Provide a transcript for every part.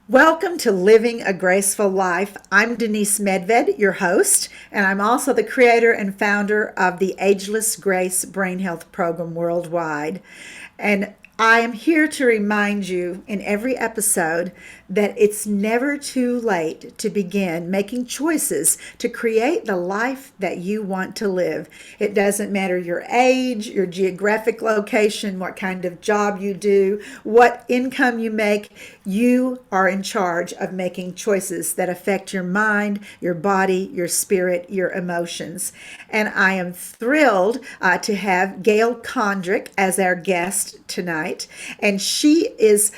Welcome to Living a Graceful Life. I'm Denise Medved, your host, and I'm also the creator and founder of the Ageless Grace Brain Health Program worldwide. And I am here to remind you in every episode that it's never too late to begin making choices to create the life that you want to live. It doesn't matter your age, your geographic location, what kind of job you do, what income you make. You are in charge of making choices that affect your mind, your body, your spirit, your emotions. And I am thrilled to have Gail Kondrick as our guest tonight. And she is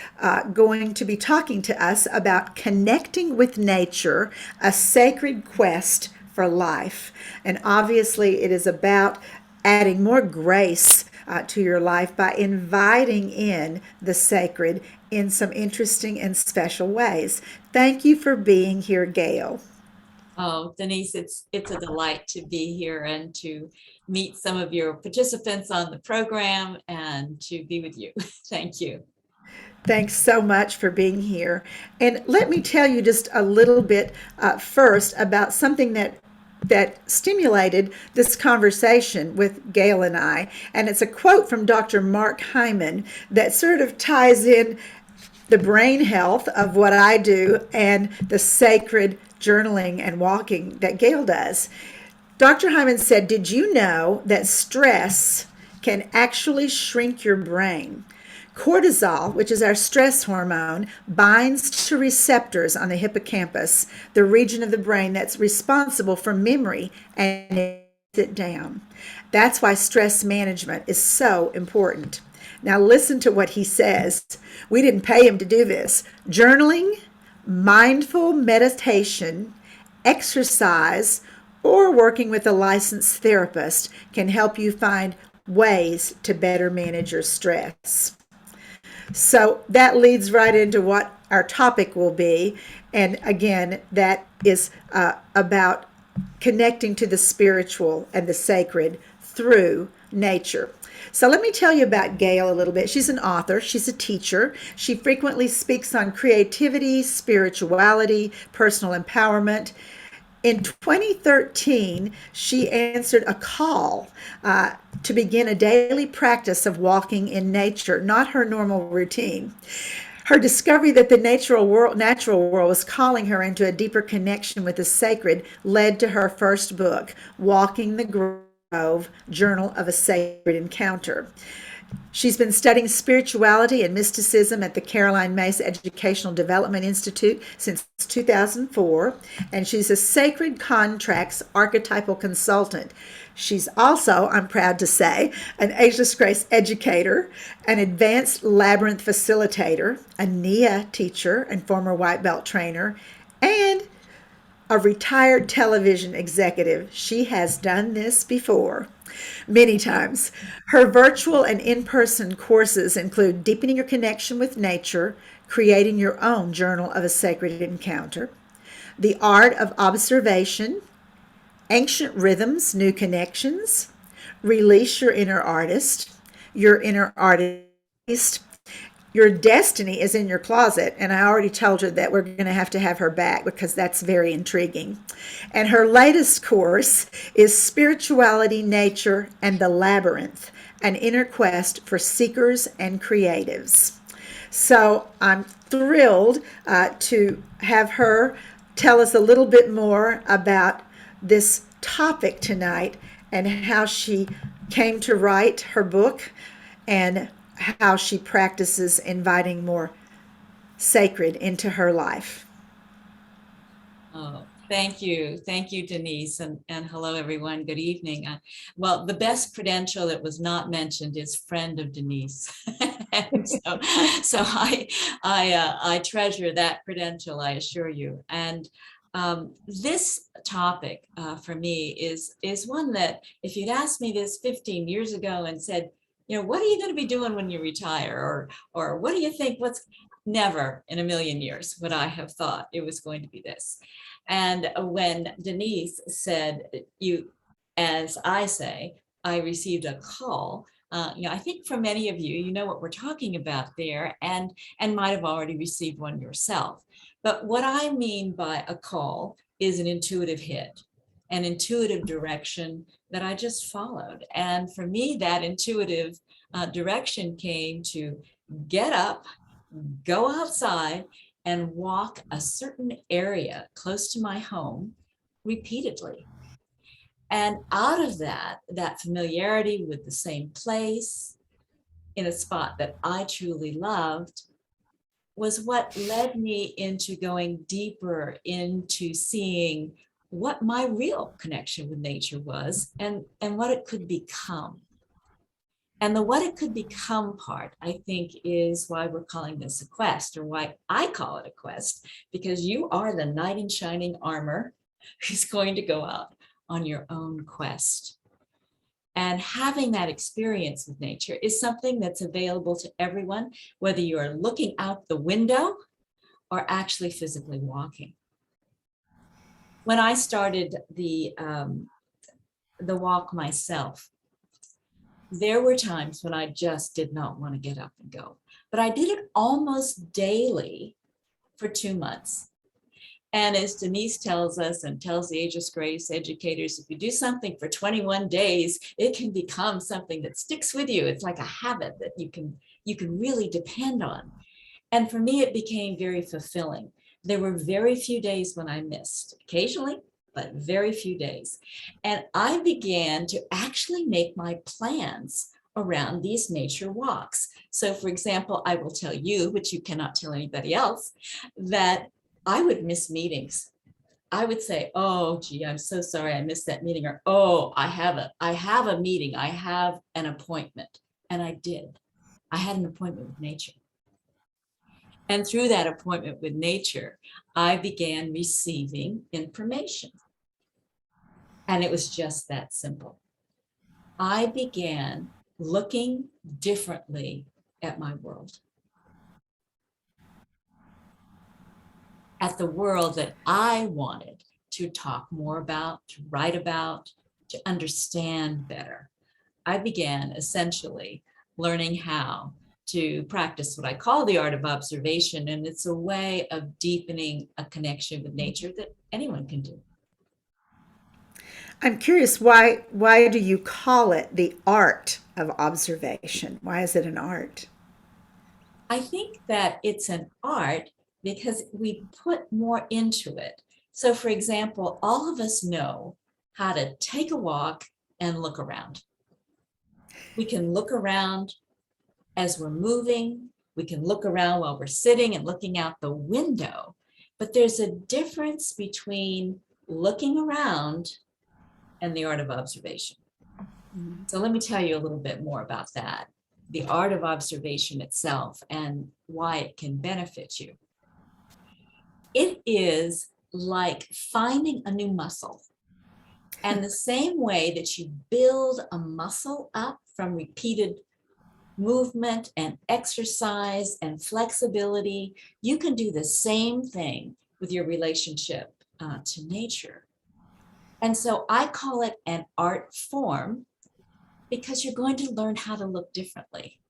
going to be talking to us about connecting with nature, a sacred quest for life. And obviously, it is about adding more grace to your life by inviting in the sacred in some interesting and special ways. Thank you for being here, Gail. Oh, Denise, it's a delight to be here and to meet some of your participants on the program and to be with you. Thank you. Thanks so much for being here. And let me tell you just a little bit first about something that stimulated this conversation with Gail and I. And it's a quote from Dr. Mark Hyman that sort of ties in the brain health of what I do and the sacred journaling and walking that Gail does. Dr. Hyman said, "Did you know that stress can actually shrink your brain? Cortisol, which is our stress hormone, binds to receptors on the hippocampus, the region of the brain that's responsible for memory, and it down. That's why stress management is so important." Now, listen to what he says. We didn't pay him to do this. Journaling, mindful meditation, exercise, or working with a licensed therapist can help you find ways to better manage your stress. So that leads right into what our topic will be. And again, that is about connecting to the spiritual and the sacred through nature. So let me tell you about Gail a little bit. She's an author, she's a teacher. She frequently speaks on creativity, spirituality, personal empowerment. In 2013, she answered a call to begin a daily practice of walking in nature, not her normal routine. Her discovery that the natural world was calling her into a deeper connection with the sacred led to her first book, Walking the Grove, Journal of a Sacred Encounter. She's been studying spirituality and mysticism at the Caroline Myss Educational Development Institute since 2004, and she's a sacred contracts archetypal consultant. She's also, I'm proud to say, an Ageless Grace educator, an advanced labyrinth facilitator, a NIA teacher and former white belt trainer, and a retired television executive. She has done this before many times. Her virtual and in person courses include deepening your connection with nature, creating your own journal of a sacred encounter, the art of observation, ancient rhythms, new connections, release your inner artist, your destiny is in your closet. And I already told her that we're going to have her back because that's very intriguing. And her latest course is Spirituality, Nature, and the Labyrinth, an inner quest for seekers and creatives. So I'm thrilled to have her tell us a little bit more about this topic tonight and how she came to write her book and how she practices inviting more sacred into her life. Oh, thank you. Thank you, Denise. And hello, everyone. Good evening. Well, the best credential that was not mentioned is friend of Denise. And so I treasure that credential, I assure you. And this topic for me is one that if you'd asked me this 15 years ago and said, what are you going to be doing when you retire? Or what do you think? Never in a million years would I have thought it was going to be this. And when Denise said, as I say, I received a call, I think for many of you, you know what we're talking about there, and might have already received one yourself. But what I mean by a call is an intuitive hit, an intuitive direction that I just followed. And for me, that intuitive direction came to get up, go outside, and walk a certain area close to my home repeatedly. And out of that, that familiarity with the same place in a spot that I truly loved was what led me into going deeper into seeing what my real connection with nature was, and what it could become. And the what it could become part, I think, is why we're calling this a quest, or why I call it a quest, because you are the knight in shining armor who's going to go out on your own quest. And having that experience with nature is something that's available to everyone, whether you're looking out the window or actually physically walking. When I started the walk myself, there were times when I just did not want to get up and go, but I did it almost daily for 2 months. And as Denise tells us and tells the Ageless Grace educators, if you do something for 21 days, it can become something that sticks with you. It's like a habit that you can really depend on. And for me, it became very fulfilling. There were very few days when I missed, occasionally, but very few days. And I began to actually make my plans around these nature walks. So for example, I will tell you, which you cannot tell anybody else, that I would miss meetings. I would say, oh, gee, I'm so sorry I missed that meeting. Or, oh, I have a meeting. I have an appointment. And I did. I had an appointment with nature. And through that appointment with nature, I began receiving information. And it was just that simple. I began looking differently at my world, at the world that I wanted to talk more about, to write about, to understand better. I began essentially learning how to practice what I call the art of observation. And it's a way of deepening a connection with nature that anyone can do. I'm curious, why do you call it the art of observation? Why is it an art? I think that it's an art because we put more into it. So for example, all of us know how to take a walk and look around. We can look around as we're moving. We can look around while we're sitting and looking out the window. But there's a difference between looking around and the art of observation. So let me tell you a little bit more about that, the art of observation itself and why it can benefit you. It is like finding a new muscle. And the same way that you build a muscle up from repeated movement and exercise and flexibility, you can do the same thing with your relationship to nature. And so I call it an art form because you're going to learn how to look differently.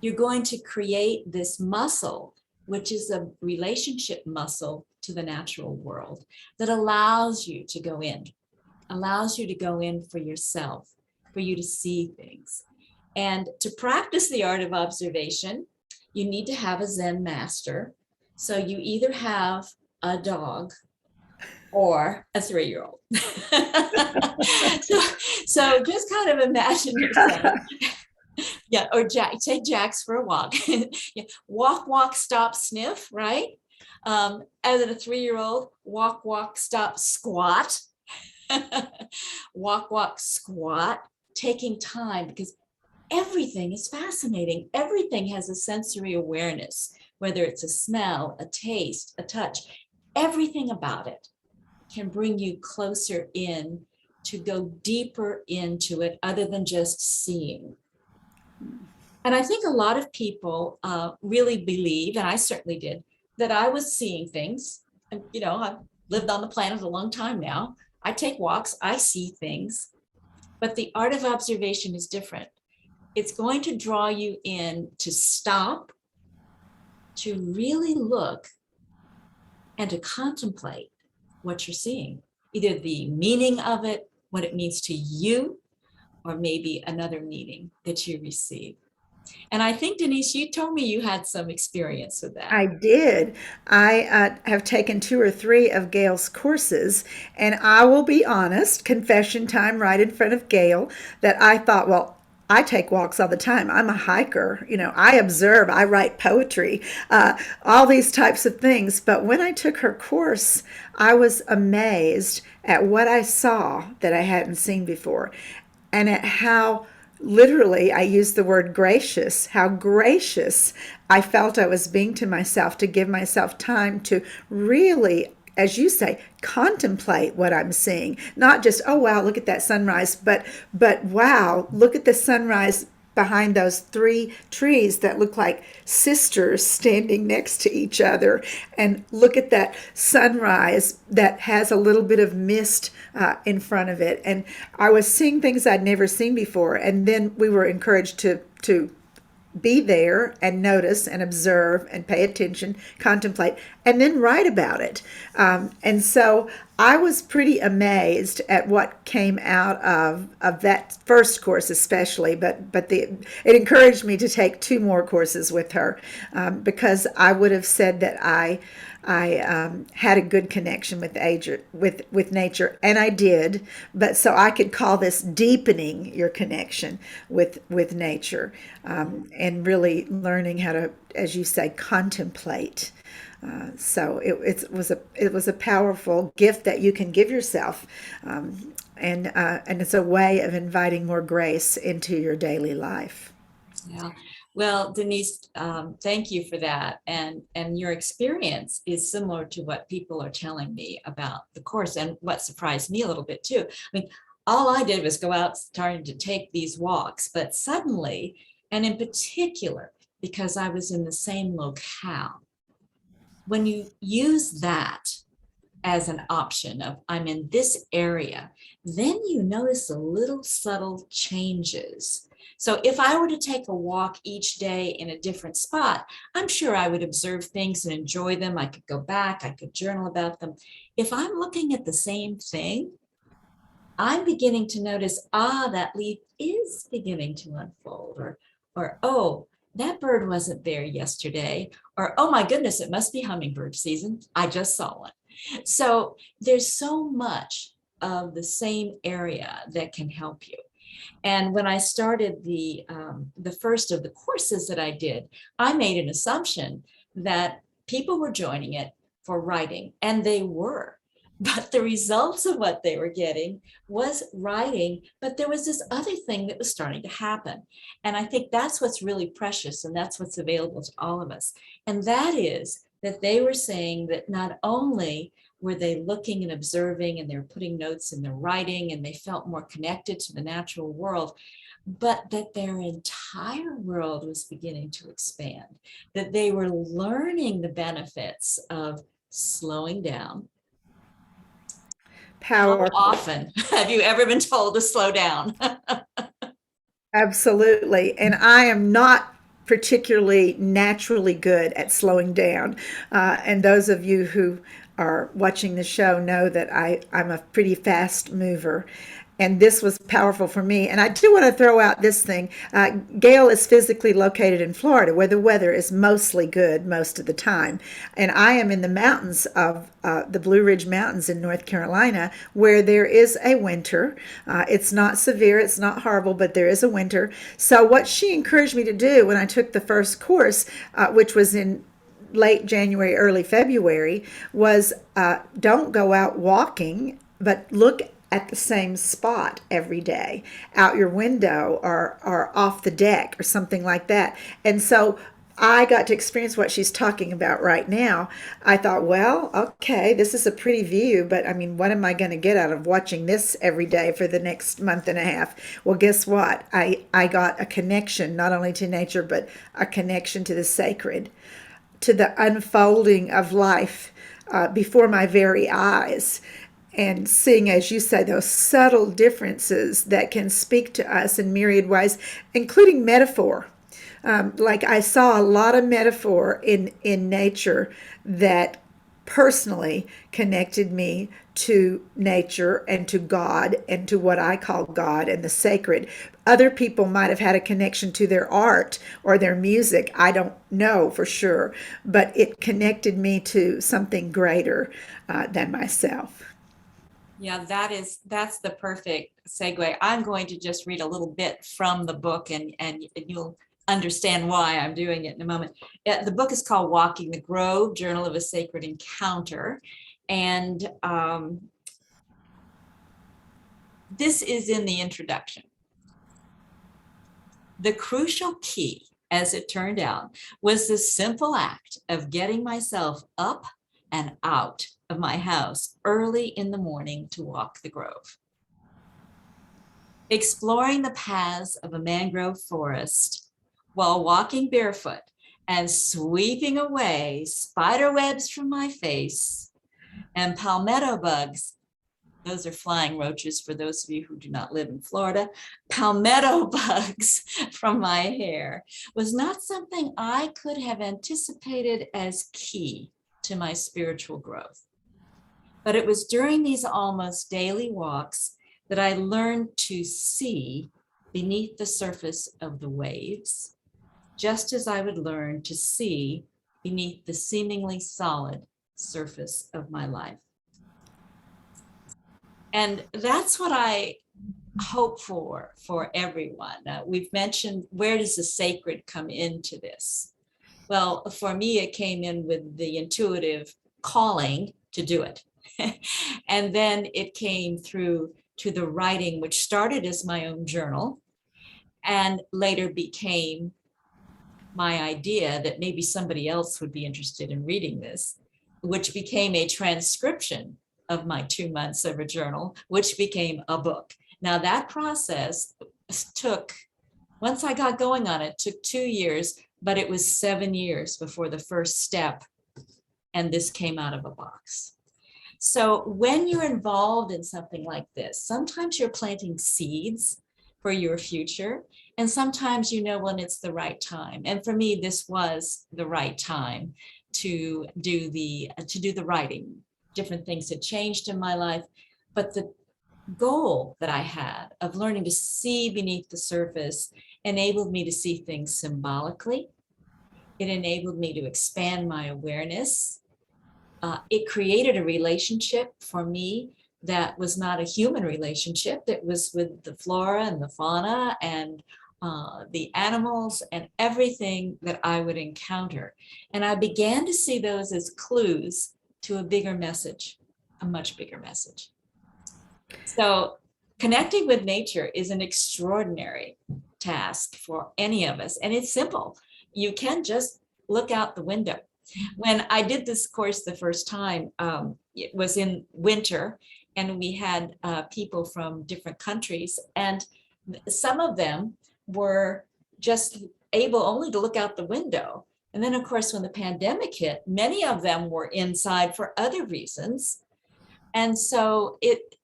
You're going to create this muscle, which is a relationship muscle to the natural world that allows you to go in, for yourself, for you to see things. And to practice the art of observation, you need to have a Zen master. So you either have a dog or a 3-year-old. so just kind of imagine yourself. Yeah, or take Jax for a walk. Yeah. Walk, stop, sniff, right? As a 3-year-old, walk, stop, squat. Walk, squat, taking time, because everything is fascinating. Everything has a sensory awareness, whether it's a smell, a taste, a touch, everything about it can bring you closer in to go deeper into it other than just seeing. And I think a lot of people really believe, and I certainly did, that I was seeing things. And, I've lived on the planet a long time now. I take walks, I see things, but the art of observation is different. it's going to draw you in to stop, to really look, and to contemplate what you're seeing, either the meaning of it, what it means to you, or maybe another meaning that you receive. And I think, Denise, you told me you had some experience with that. I did. I have taken two or three of Gail's courses, and I will be honest, confession time right in front of Gail, that I thought, well, I take walks all the time. I'm a hiker. I observe, I write poetry, all these types of things. But when I took her course, I was amazed at what I saw that I hadn't seen before, and at how literally, I use the word gracious, how gracious I felt I was being to myself to give myself time to really, as you say, contemplate what I'm seeing. Not just, oh wow, look at that sunrise, but wow, look at the sunrise behind those three trees that look like sisters standing next to each other. And look at that sunrise that has a little bit of mist in front of it. And I was seeing things I'd never seen before. And then we were encouraged to be there and notice and observe and pay attention, contemplate, and then write about it. And so I was pretty amazed at what came out of that first course, especially. It encouraged me to take two more courses with her, because I would have said that I had a good connection with nature, and I did. But so I could call this deepening your connection with nature, and really learning how to, as you say, contemplate. So it was a powerful gift that you can give yourself, and it's a way of inviting more grace into your daily life. Yeah. Well, Denise, thank you for that. And your experience is similar to what people are telling me about the course, and what surprised me a little bit too. I mean, all I did was go out starting to take these walks, but suddenly, and in particular, because I was in the same locale, when you use that as an option of I'm in this area, then you notice the little subtle changes. So if I were to take a walk each day in a different spot, I'm sure I would observe things and enjoy them. I could go back, I could journal about them. If I'm looking at the same thing, I'm beginning to notice, that leaf is beginning to unfold, or oh, that bird wasn't there yesterday, or oh my goodness, it must be hummingbird season. I just saw one. So there's so much of the same area that can help you. And when I started the first of the courses that I did, I made an assumption that people were joining it for writing, and they were. But the results of what they were getting was writing, but there was this other thing that was starting to happen. And I think that's what's really precious, and that's what's available to all of us. And that is that they were saying that not only were they looking and observing, and they're putting notes and they're writing, and they felt more connected to the natural world, but that their entire world was beginning to expand, that they were learning the benefits of slowing down. How Powerful. often have you ever been told to slow down? Absolutely. And I am not particularly naturally good at slowing down. And those of you who are watching the show know that I'm a pretty fast mover. And this was powerful for me. And I do want to throw out this thing. Gail is physically located in Florida, where the weather is mostly good most of the time. And I am in the mountains of the Blue Ridge Mountains in North Carolina, where there is a winter. It's not severe, it's not horrible, but there is a winter. So what she encouraged me to do when I took the first course, which was in late January, early February, was don't go out walking, but look at the same spot every day, out your window or off the deck or something like that. And so I got to experience what she's talking about right now. I thought, well, okay, this is a pretty view, but I mean, what am I going to get out of watching this every day for the next month and a half? Well, guess what? I got a connection not only to nature, but a connection to the sacred, to the unfolding of life before my very eyes. and seeing, as you say, those subtle differences that can speak to us in myriad ways, including metaphor. Like I saw a lot of metaphor in nature that personally connected me to nature and to God and to what I call God and the sacred. Other people might have had a connection to their art or their music. I don't know for sure, but it connected me to something greater than myself. Yeah, that's the perfect segue. I'm going to just read a little bit from the book, and you'll understand why I'm doing it in a moment. The book is called Walking the Grove, Journal of a Sacred Encounter. And this is in the introduction. The crucial key, as it turned out, was the simple act of getting myself up and out of my house early in the morning to walk the grove. Exploring the paths of a mangrove forest while walking barefoot and sweeping away spider webs from my face and palmetto bugs. Those are flying roaches for those of you who do not live in Florida. Palmetto bugs from my hair was not something I could have anticipated as key to my spiritual growth. But it was during these almost daily walks that I learned to see beneath the surface of the waves, just as I would learn to see beneath the seemingly solid surface of my life. And that's what I hope for everyone. We've mentioned, where does the sacred come into this? Well, for me, it came in with the intuitive calling to do it. And then it came through to the writing, which started as my own journal and later became my idea that maybe somebody else would be interested in reading this, which became a transcription of my 2 months of a journal, which became a book. Now that process took, once I got going on it, took 2 years, but it was 7 years before the first step, and this came out of a box. So when you're involved in something like this, sometimes you're planting seeds for your future, and sometimes you know when it's the right time. And for me, this was the right time to do the writing. Different things had changed in my life, but the goal that I had of learning to see beneath the surface enabled me to see things symbolically. It enabled me to expand my awareness. It created a relationship for me that was not a human relationship. It was with the flora and the fauna and the animals and everything that I would encounter. And I began to see those as clues to a bigger message, a much bigger message. So connecting with nature is an extraordinary task for any of us. And it's simple. You can just look out the window. When I did this course the first time, it was in winter, and we had people from different countries, and some of them were just able only to look out the window. And then, of course, when the pandemic hit, many of them were inside for other reasons. And so it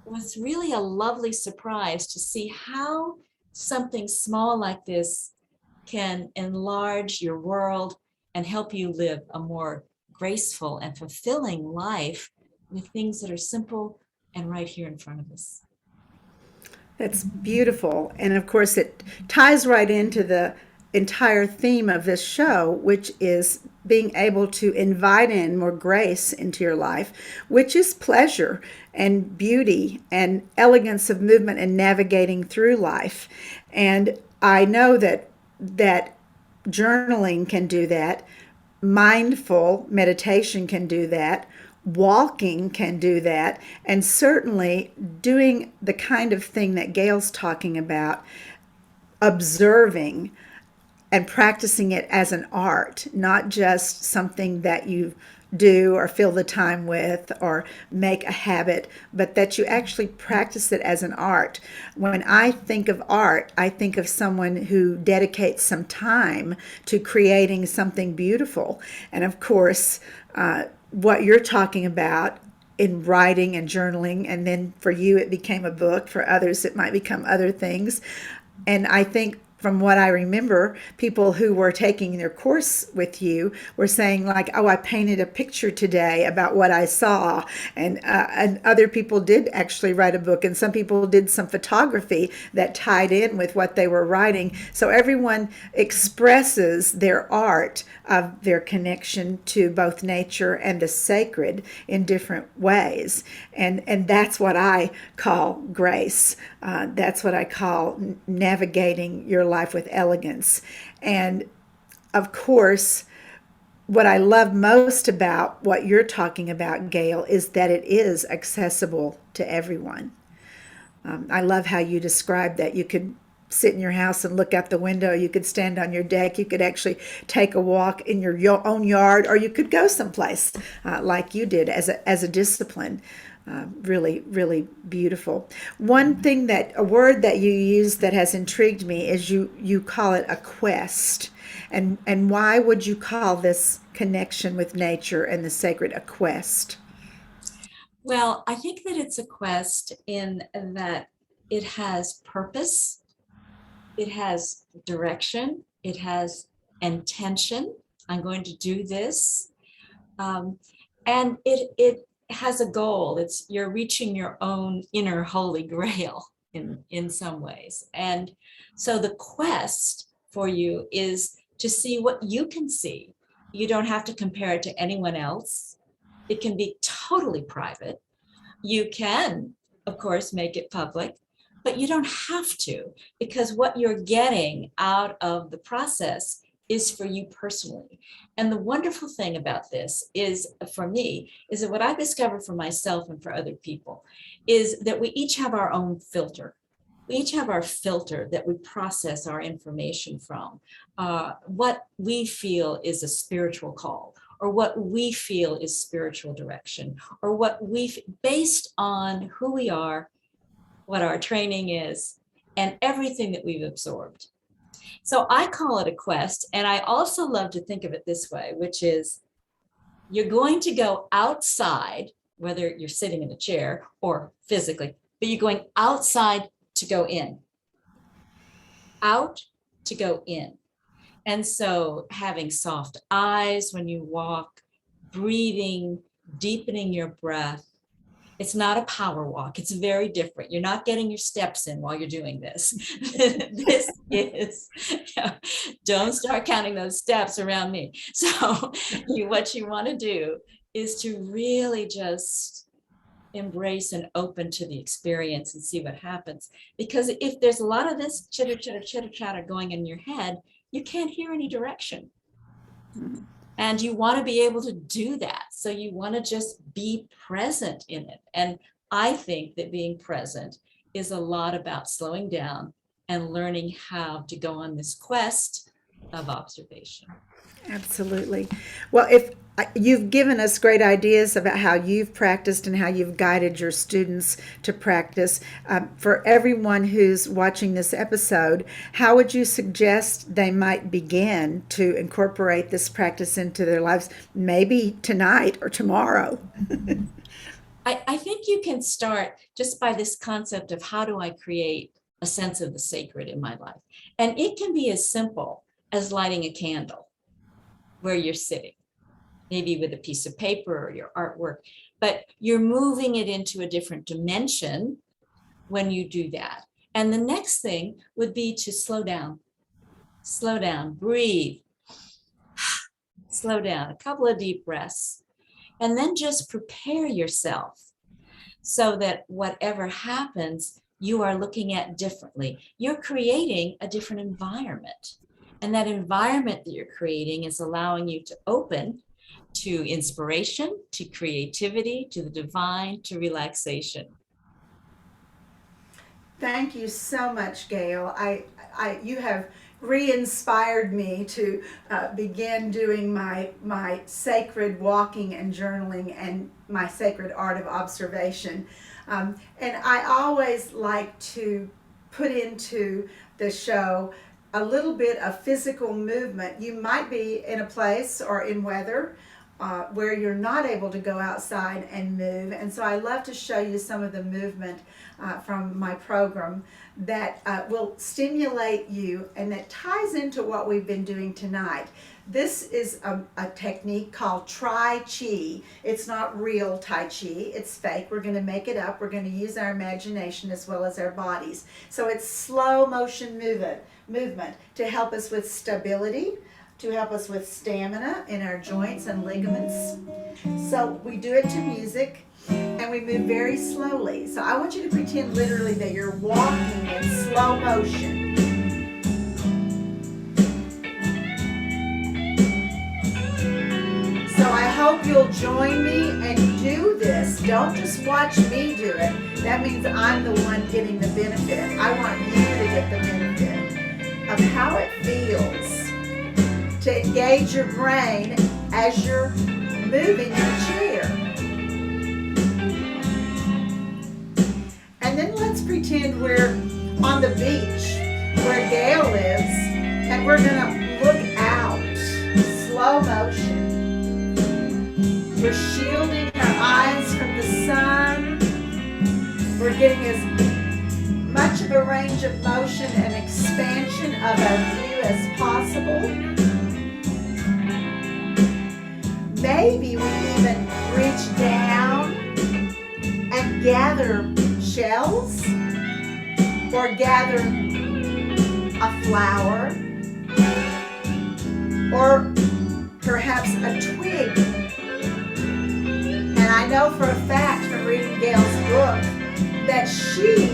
was really a lovely surprise to see how something small like this can enlarge your world and help you live a more graceful and fulfilling life with things that are simple and right here in front of us. That's beautiful. And of course, it ties right into the entire theme of this show, which is being able to invite in more grace into your life, which is pleasure and beauty and elegance of movement and navigating through life. And I know that journaling can do that. Mindful meditation can do that. Walking can do that. And certainly doing the kind of thing that Gail's talking about, observing and practicing it as an art, not just something that you do or fill the time with or make a habit, but that you actually practice it as an art. When I think of art, I think of someone who dedicates some time to creating something beautiful. And of course, what you're talking about in writing and journaling, and then for you it became a book. For others it might become other things. And I think from what I remember, people who were taking their course with you were saying like, "Oh, I painted a picture today about what I saw," and other people did actually write a book, and some people did some photography that tied in with what they were writing. So everyone expresses their art of their connection to both nature and the sacred in different ways, and that's what I call grace. That's what I call navigating your life with elegance. And of course, what I love most about what you're talking about, Gail, is that it is accessible to everyone. I love how you described that you could sit in your house and look out the window. You could stand on your deck. You could actually take a walk in your own yard, or you could go someplace like you did as a discipline. Really, really beautiful. One thing that a word that you use that has intrigued me is you call it a quest. And why would you call this connection with nature and the sacred a quest? Well, I think that it's a quest in that it has purpose, it has direction, it has intention. I'm going to do this. Um, and it has a goal. It's you're reaching your own inner holy grail in some ways. And so the quest for you is to see what you can see. You don't have to compare it to anyone else. It can be totally private. You can, of course, make it public, but you don't have to, because what you're getting out of the process is for you personally. And the wonderful thing about this is, for me, is that what I've discovered for myself and for other people is that we each have our own filter. We each have our filter that we process our information from. What we feel is a spiritual call, or what we feel is spiritual direction, or based on who we are, what our training is, and everything that we've absorbed. So I call it a quest. And I also love to think of it this way, which is you're going to go outside, whether you're sitting in a chair or physically, but you're going outside to go in, out to go in. And so having soft eyes when you walk, breathing, deepening your breath. It's not a power walk. It's very different. You're not getting your steps in while you're doing this. This is, don't start counting those steps around me. So what you want to do is to really just embrace and open to the experience and see what happens. Because if there's a lot of this chitter, chitter, chitter, chatter going in your head, you can't hear any direction. And you want to be able to do that. So you want to just be present in it. And I think that being present is a lot about slowing down and learning how to go on this quest of observation. Absolutely. Well, if you've given us great ideas about how you've practiced and how you've guided your students to practice, for everyone who's watching this episode, how would you suggest they might begin to incorporate this practice into their lives, maybe tonight or tomorrow? I think you can start just by this concept of how do I create a sense of the sacred in my life? And it can be as simple as lighting a candle where you're sitting, maybe with a piece of paper or your artwork, but you're moving it into a different dimension when you do that. And the next thing would be to slow down, breathe, slow down, a couple of deep breaths, and then just prepare yourself so that whatever happens, you are looking at differently. You're creating a different environment. And that environment that you're creating is allowing you to open to inspiration, to creativity, to the divine, to relaxation. Thank you so much, Gail. You have re-inspired me to begin doing my sacred walking and journaling and my sacred art of observation. And I always like to put into the show a little bit of physical movement. You might be in a place or in weather where you're not able to go outside and move. And so I love to show you some of the movement from my program that will stimulate you and that ties into what we've been doing tonight. This is a technique called Tai Chi. It's not real Tai Chi, it's fake. We're going to make it up. We're going to use our imagination as well as our bodies. So it's slow motion movement to help us with stability, to help us with stamina in our joints and ligaments. So we do it to music and we move very slowly. So I want you to pretend literally that you're walking in slow motion. So I hope you'll join me and do this. Don't just watch me do it. That means I'm the one getting the benefit. I want you to get the benefit of how it feels to engage your brain as you're moving your chair. And then let's pretend we're on the beach where Gail lives, and we're gonna look out, slow motion. We're shielding our eyes from the sun. We're getting as much of a range of motion and expansion of our view as possible. Maybe we even reach down and gather shells or gather a flower or perhaps a twig. And I know for a fact from reading Gail's book that she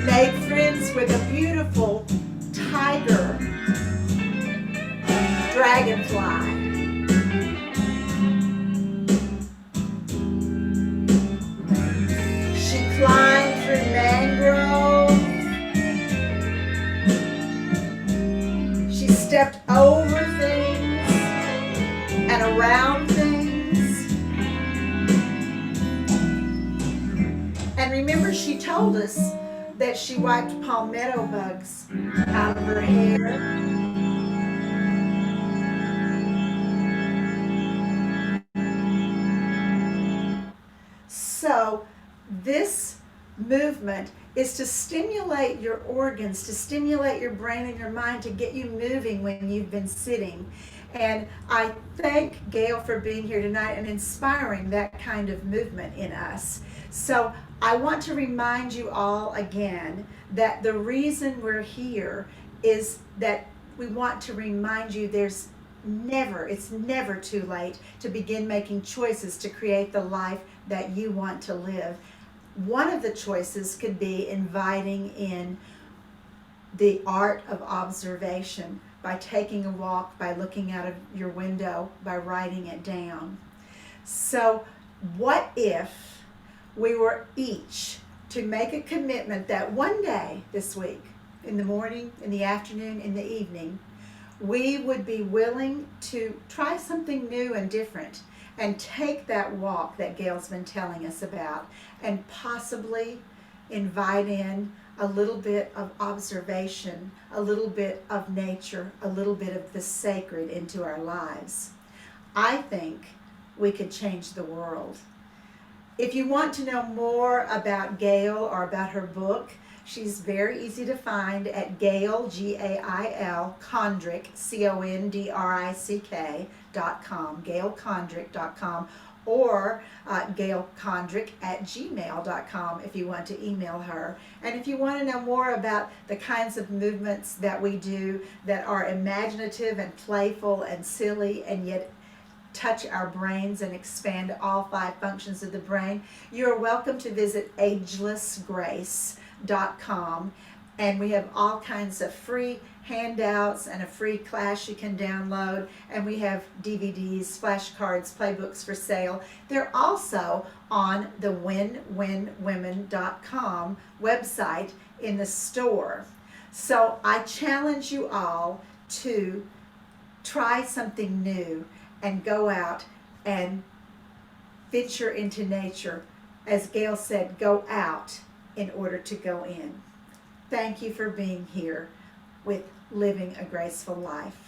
made friends with a beautiful tiger dragonfly. Climbed through mangroves. She stepped over things and around things. And remember, she told us that she wiped palmetto bugs out of her hair. So this movement is to stimulate your organs, to stimulate your brain and your mind, to get you moving when you've been sitting. And I thank Gail for being here tonight and inspiring that kind of movement in us. So I want to remind you all again that the reason we're here is that we want to remind you it's never too late to begin making choices to create the life that you want to live. One of the choices could be inviting in the art of observation by taking a walk, by looking out of your window, by writing it down. So what if we were each to make a commitment that one day this week, in the morning, in the afternoon, in the evening, we would be willing to try something new and different and take that walk that Gail's been telling us about and possibly invite in a little bit of observation, a little bit of nature, a little bit of the sacred into our lives. I think we could change the world. If you want to know more about Gail or about her book, she's very easy to find at Gail, Gail, Kondrick, Condrick.com, GailKondrick.com, or GailKondrick@gmail.com if you want to email her. And if you want to know more about the kinds of movements that we do that are imaginative and playful and silly and yet touch our brains and expand all 5 functions of the brain, you're welcome to visit agelessgrace.com, and we have all kinds of free handouts and a free class you can download, and we have DVDs, flashcards, playbooks for sale. They're also on the winwinwomen.com website in the store. So I challenge you all to try something new and go out and venture into nature. As Gail said, go out in order to go in. Thank you for being here with Living a Graceful Life.